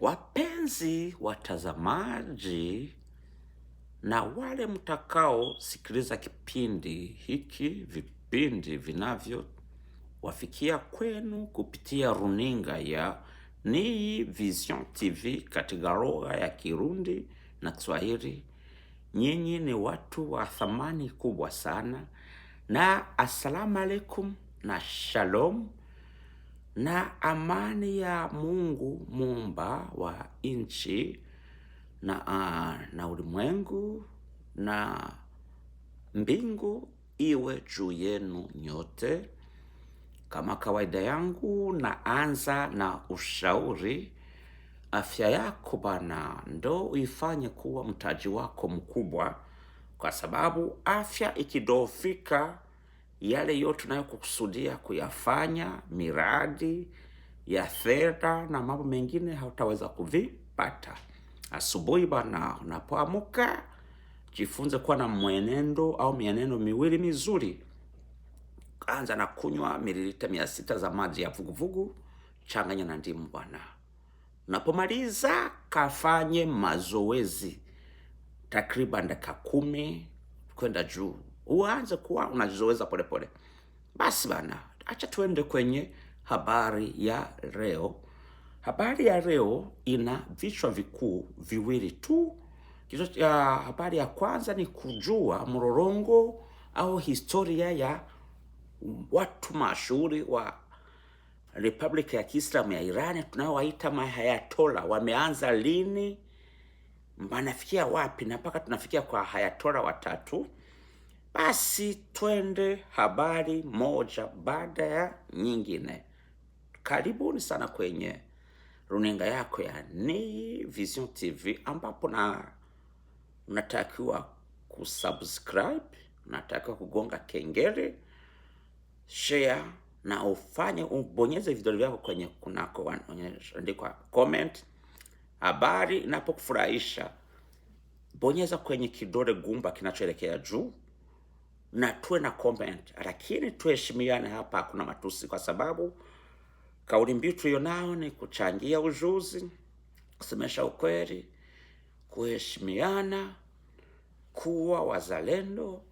Wapenzi watazamaji na wale mtakao sikiliza kipindi hiki, vipindi vinavyo wafikia kwenu kupitia runinga ya Nii Vision TV katika lugha ya Kirundi na Kiswahili, nyinyi ni watu wa thamani kubwa sana, na assalamu alaikum na shalom na amani ya Mungu muumba wa nchi na ulimwengu na mbingu iwe juu yenu nyote. Kama kawaida yangu, naanza na ushauri. Afya yako bana ndo uifanye kuwa mtaji wako mkubwa, kwa sababu afya ikidhoofika, yale yote unayokusudia kuyafanya, miradi ya fedha na mambo mengine, hautaweza kuvipata. Asubuhi bana, unapoamka jifunze kuwa na mwenendo au mienendo miwili mizuri. Anza na kunywa mililita 600 za maji ya vuguvugu, changanya na ndimu bwana. Unapomaliza kafanye mazoezi takriban dakika 10 kwenda juu. Uanze kuwa unajizoeza polepole. Basi bana, acha tuende kwenye habari ya leo. Habari ya leo ina vichwa vikuu viwili tu. Kichwa cha habari ya kwanza ni kujua mrorongo au historia ya watu mashuhuri wa Republic ya Kiislamu ya Iran tunaowaita mahayatola. Wameanza lini, wanafikia wapi, na mpaka tunafikia kwa hayatola watatu. Basi twende habari moja baada ya nyingine. Karibuni sana kwenye runinga yako ya Nii Vision TV, ambapo unatakiwa kusubscribe, unatakiwa kugonga kengele, share na ubonyeze vidole vyako kwenye kunako andikwa comment. Habari inapokufurahisha, bonyeza kwenye kidole gumba kinachoelekea juu na tuwe na comment, lakini tuheshimiane hapa, hakuna matusi, kwa sababu kauli mbiu tulionao ni kuchangia ujuzi, kusemesha ukweli, kuheshimiana, kuwa wazalendo,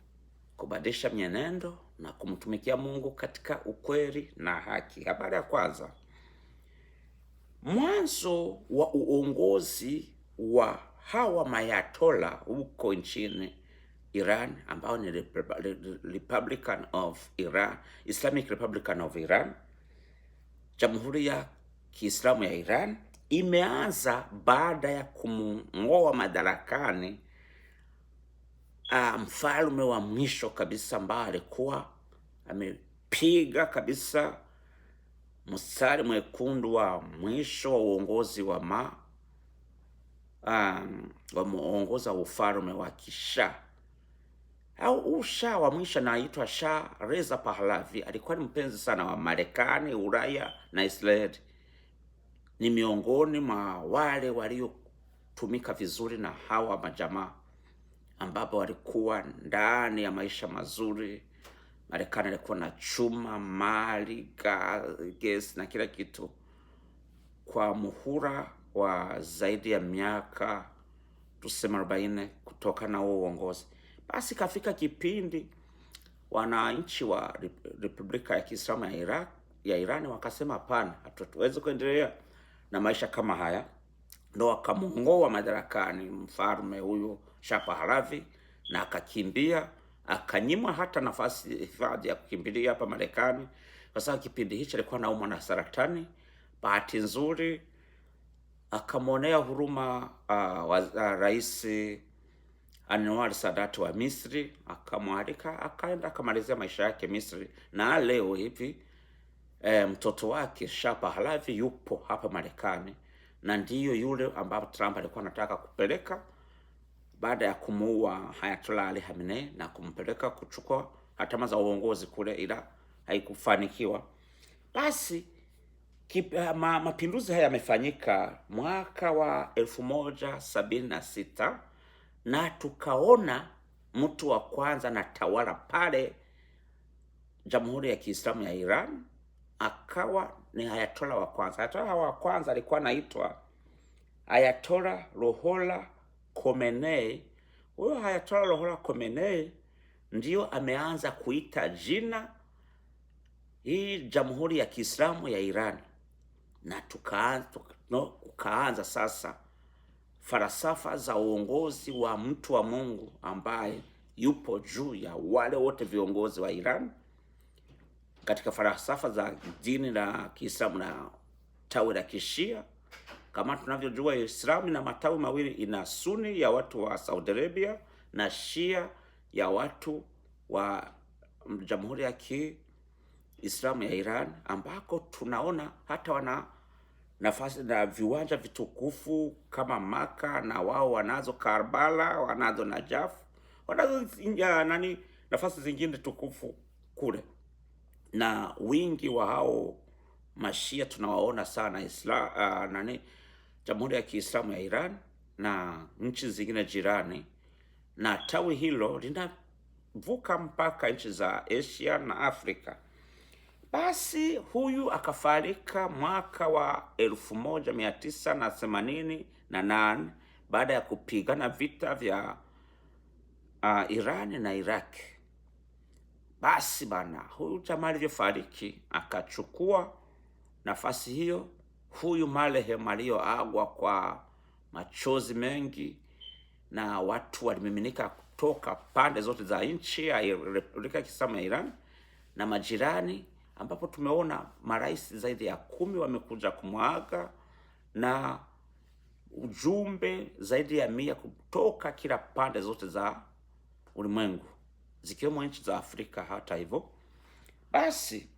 kubadilisha mienendo na kumtumikia Mungu katika ukweli na haki. Habari ya kwanza, mwanzo wa uongozi wa hawa mayatola huko nchini Iran, ambao ni Republican of Iran, Islamic Republican of Iran, Jamhuri ya Kiislamu ya Iran, imeanza baada ya kumng'oa madarakani mfalme wa mwisho kabisa, ambaye alikuwa amepiga kabisa mstari mwekundu wa mwisho wa uongozi wa muongoza ufalme wa Kisha au usha wa mwisho, anaitwa Shah Reza Pahlavi. Alikuwa ni mpenzi sana wa Marekani, Ulaya na Israeli. Ni miongoni mwa wale waliotumika vizuri na hawa majamaa, ambapo walikuwa ndani ya maisha mazuri. Marekani alikuwa na chuma, mali, gesi na kila kitu. Kwa muhula wa zaidi ya miaka tuseme 40 kutoka na uongozi, basi kafika kipindi wananchi wa Republika ya Kiislamu ya Iran wakasema hapana, hatuwezi kuendelea na maisha kama haya. Ndo wakamng'oa madarakani mfalme huyu Shah Pahlavi, na akakimbia, akanyimwa hata nafasi hifadhi ya kukimbilia hapa Marekani, kwa sababu kipindi hicho alikuwa anaumwa na saratani. Bahati nzuri akamwonea huruma Rais Anwar Sadat wa Misri, akamwalika, akaenda akamalizia maisha yake Misri, na leo hivi mtoto wake Shah Pahlavi yupo hapa Marekani, na ndiyo yule ambapo Trump alikuwa anataka kupeleka baada ya kumuua Ayatollah Ali Khamenei na kumpeleka kuchukua hatamu za uongozi kule, ila haikufanikiwa. Basi mapinduzi haya yamefanyika mwaka wa 1076, na tukaona mtu wa kwanza na tawala pale Jamhuri ya Kiislamu ya Iran akawa ni Ayatollah wa kwanza. Ayatollah wa kwanza alikuwa anaitwa Ayatollah Ruhollah Khomeini. Huyo Ayatollah Ruhollah Khomeini ndio ameanza kuita jina hii Jamhuri ya Kiislamu ya Iran, na tukaanza sasa falsafa za uongozi wa mtu wa Mungu ambaye yupo juu ya wale wote viongozi wa Iran katika falsafa za dini la Kiislamu na tawi la Kishia. Kama tunavyojua, Islamu ina matawi mawili, ina Sunni ya watu wa Saudi Arabia na Shia ya watu wa Jamhuri ya Kiislamu ya Iran, ambako tunaona hata wana nafasi na viwanja vitukufu kama Maka, na wao wanazo Karbala, wanazo Najaf, wanazo nafasi zingine tukufu kule. Na wingi wa hao mashia tunawaona sana Jamhuri ya Kiislamu ya Iran na nchi zingine jirani, na tawi hilo linavuka mpaka nchi za Asia na Afrika. Basi huyu akafarika mwaka wa 1988 baada ya kupigana vita vya Irani na Iraq. Basi bana, huyu jamaa alivyofariki akachukua nafasi hiyo huyu marehemu aliyoagwa kwa machozi mengi, na watu walimiminika kutoka pande zote za nchi ya Republika ya Kiislamu ya Iran na majirani, ambapo tumeona marais zaidi ya 10 wamekuja kumwaga na ujumbe zaidi ya 100 kutoka kila pande zote za ulimwengu zikiwemo nchi za Afrika. Hata hivyo basi,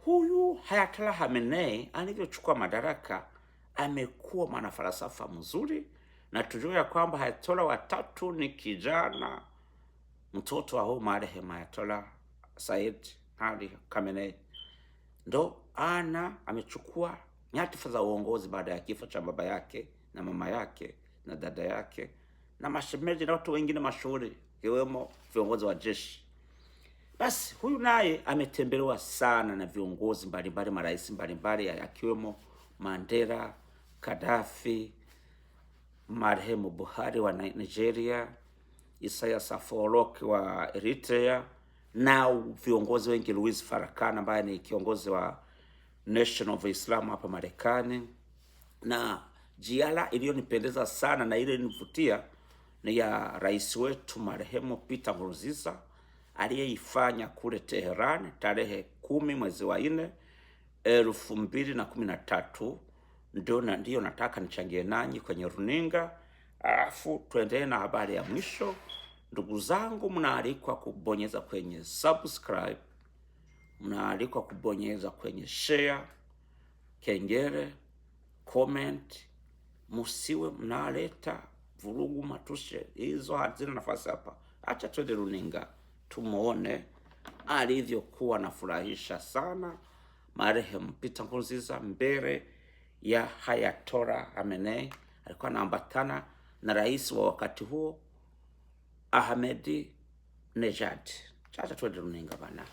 huyu Ayatollah Khamenei alivyochukua madaraka amekuwa mwanafalsafa mzuri, na tujue ya kwamba Ayatollah watatu ni kijana mtoto wa huyu marehemu Ayatollah Said Ali Khamenei. Ndo amechukua nyadhifa za uongozi baada ya kifo cha baba yake na mama yake na dada yake na mashemeji na watu wengine mashuhuri ikiwemo viongozi wa jeshi. Basi huyu naye ametembelewa sana na viongozi mbalimbali, marais mbalimbali akiwemo Mandela, Gaddafi, marehemu Buhari wa Nigeria, Isaias Afwerki wa Eritrea, na viongozi wengi, Louis Farrakhan ambaye ni kiongozi wa Nation of Islam hapa Marekani. Na jiala iliyonipendeza sana na ile nivutia ni ya rais wetu marehemu Peter Nkurunziza aliyeifanya kule Tehran tarehe 10 mwezi wa 4 2013. Ndio nataka nichangie nanyi kwenye runinga, alafu tuendelee na habari ya mwisho. Ndugu zangu, mnaalikwa kubonyeza kwenye subscribe, mnaalikwa kubonyeza kwenye share, kengele, comment. Musiwe mnaleta vurugu, matushe, hizo hazina nafasi hapa. Acha twende runinga tumuone alivyokuwa nafurahisha sana marehemu Peter Nkurunziza mbele ya Ayatollah Khamenei. Alikuwa anaambatana na rais wa wakati huo Ahmadinejad. Acha twende runinga bana,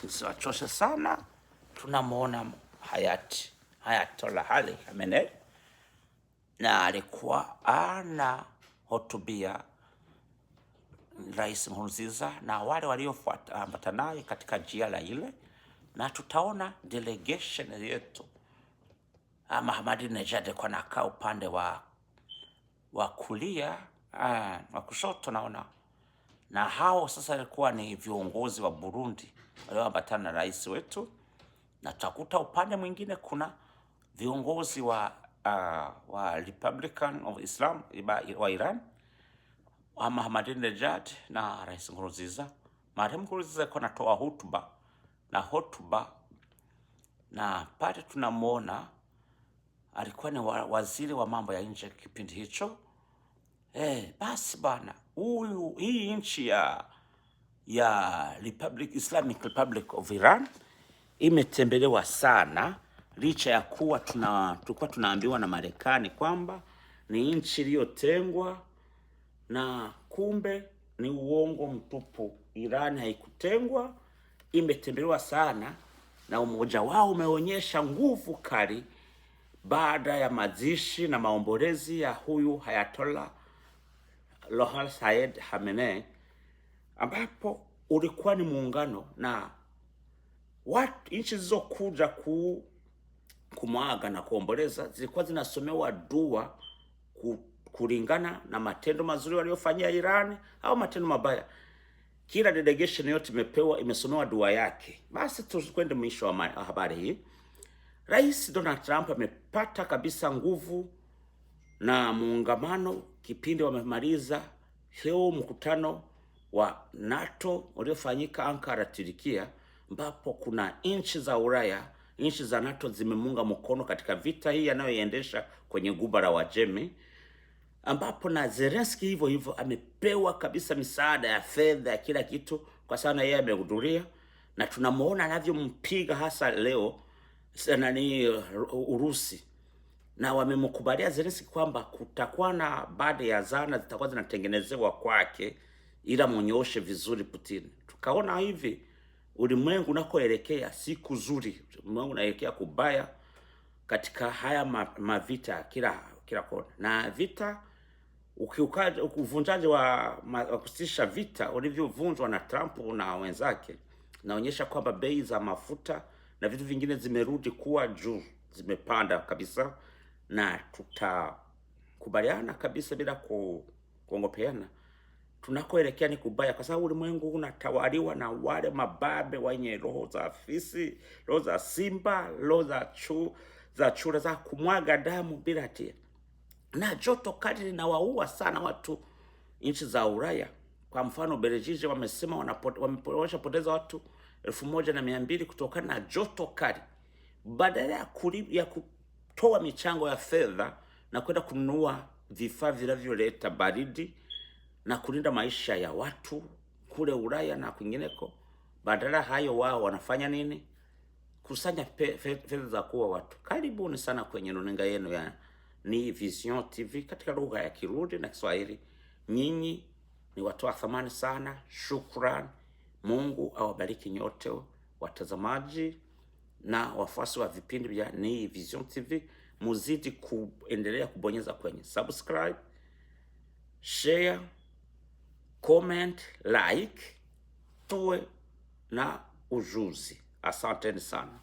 msiwachoshe sana. Tunamuona hayati Ayatollah Ali Khamenei, na alikuwa hotubia Rais Nkurunziza na wale waliofuata naye katika jiala ile, na tutaona delegation yetu Ahmadinejad kwa nakaa upande wa kulia, wa kushoto naona, na hao sasa walikuwa ni viongozi wa Burundi walioambatana na rais wetu, na tutakuta upande mwingine kuna viongozi wa Republican of Islam wa Iran, Ahmadinejad na Rais Nkurunziza. Marehemu Nkurunziza alikuwa anatoa hotuba na pale tunamuona alikuwa ni waziri wa mambo ya nje kipindi hicho. Basi bana, hii nchi ya Islamic Republic of Iran imetembelewa sana, licha ya kuwa tulikuwa tunaambiwa na Marekani kwamba ni nchi iliyotengwa, na kumbe ni uongo mtupu. Iran haikutengwa, imetembelewa sana, na umoja wao umeonyesha nguvu kali baada ya mazishi na maombolezi ya huyu Ayatollah Ruhollah Said Khamenei, ambapo ulikuwa ni muungano na watu nchi zilizokuja kumwaga na kuomboleza zilikuwa zinasomewa dua kulingana na matendo mazuri waliofanyia Iran au matendo mabaya. Kila delegation yote imesomewa dua yake. Basi tukwende mwisho wa habari hii. Rais Donald Trump amepata kabisa nguvu na muungamano kipindi wamemaliza leo mkutano wa NATO uliofanyika Ankara, Turkia, ambapo kuna nchi za Ulaya, nchi za NATO zimemunga mkono katika vita hii anayoiendesha kwenye Ghuba la Uajemi, ambapo na Zelensky hivyo hivyo amepewa kabisa misaada ya fedha ya kila kitu, kwa sababu yeye amehudhuria, na tunamuona anavyompiga hasa leo Urusi, na wamemkubalia Zelensky kwamba kutakuwa na baadhi ya zana zitakuwa zinatengenezewa kwake ila munyoshe vizuri Putin. Tukaona hivi ulimwengu unakoelekea si kuzuri, ulimwengu unaelekea kubaya katika haya mavita kila kona. Na vita uvunjaji wa kusitisha vita ulivyovunjwa na Trump na wenzake, naonyesha kwamba bei za mafuta na vitu vingine zimerudi kuwa juu, zimepanda kabisa, na tutakubaliana kabisa bila kuongopeana tunakoelekea ni kubaya, kwa sababu ulimwengu unatawaliwa na wale mababe wenye roho za fisi, roho za simba, roho za chura za kumwaga damu bila hatia. Na joto kali linawaua sana watu nchi za Ulaya. Kwa mfano Belgiji wamesema wameshapoteza watu 1200 kutokana na joto kali. Badala ya kutoa michango ya fedha na kwenda kununua vifaa vinavyoleta baridi na kulinda maisha ya watu kule Ulaya na kwingineko, badala hayo wao wanafanya nini? Kusanya fedha za kuwa watu. Karibuni sana kwenye runinga yenu ya Ni Vision TV katika lugha ya Kirundi na Kiswahili. Nyinyi ni watu wa thamani sana. Shukran. Mungu awabariki nyote watazamaji na wafuasi wa vipindi vya Ni Vision TV. Muzidi kuendelea kubonyeza kwenye subscribe, share, comment, like, tuwe na ujuzi. Asanteni sana.